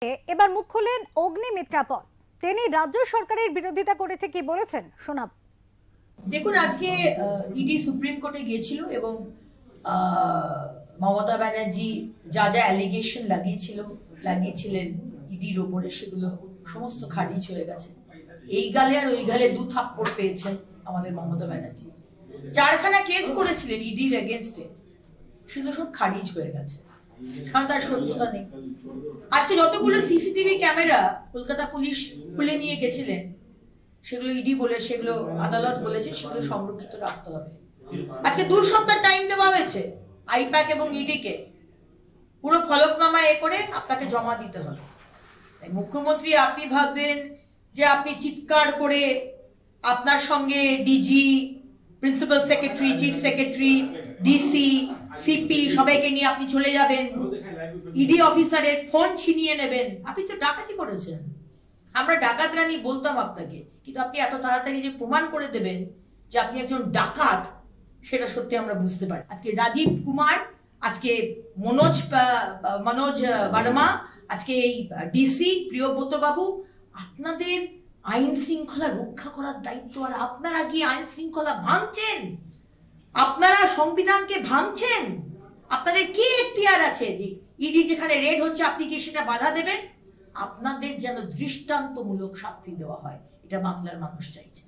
এবার মুখ খুললেন অগ্নিমিত্রা পল। তিনি রাজ্য সরকারের বিরোধিতা করে ঠিক কি বলেছেন শোনাব। দেখুন, আজকে ইডি সুপ্রিম কোর্টে গিয়েছিল এবং মমতা ব্যানার্জি যা যা অ্যালিগেশন লাগিয়েছিলেন ইডির ওপরে, সেগুলো সমস্ত খারিজ হয়ে গেছে। এই গালে আর ওই গালে দু থাপ্পড় পেয়েছেন আমাদের মমতা ব্যানার্জি। চারখানা কেস করেছিলেন ইডির এগেনস্টে, সেগুলো সব খারিজ হয়ে গেছে, কারণ তার সত্যতা নেই। আজকে যতগুলো সিসিটিভি ক্যামেরা কলকাতা পুলিশ খুলে নিয়ে গেছিলেন, সেগুলো ইডি বলে, সেগুলো আদালত বলেছে সেগুলো সংরক্ষিত রাখতে হবে। আজকে 2 সপ্তাহ টাইম দেওয়া হয়েছে আইপ্যাক এবং ইডি কে, পুরো ফলকনামা করে আপনাকে জমা দিতে হবে। মুখ্যমন্ত্রী আপনি ভাববেন যে আপনি চিৎকার করে আপনার সঙ্গে DG, principal secretary, chief secretary, DC, CP সবাইকে নিয়ে আপনি চলে যাবেন, ইডি অফিসারের ফোন ছিনিয়ে নেবেন। আপনি তো ডাকাতি করেছেন। আমরা ডাকাত রানী বলতাম আপনাকে, কিন্তু আপনি এত তাড়াতাড়ি যে প্রমাণ করে দেবেন যে আপনি একজন ডাকাত, সেটা সত্যি আমরা বুঝতে পারি। আজকে রাজীব কুমার, আজকে মনোজ বার্মা, আজকে এই ডিসি প্রিয়ব্রত বাবু, আপনাদের আইন শৃঙ্খলা রক্ষা করার দায়িত্ব, আর আপনারা কি আইন শৃঙ্খলা ভাঙছেন? আপনারা সংবিধানকে ভাঙছেন। আপনাদের কি এখতিয়ার আছে যে ইডি যেখানে রেড হচ্ছে আপনি কি সেটা বাধা দেবেন? আপনাদের যেন দৃষ্টান্তমূলক শাস্তি দেওয়া হয়, এটা বাংলার মানুষ চাইছে।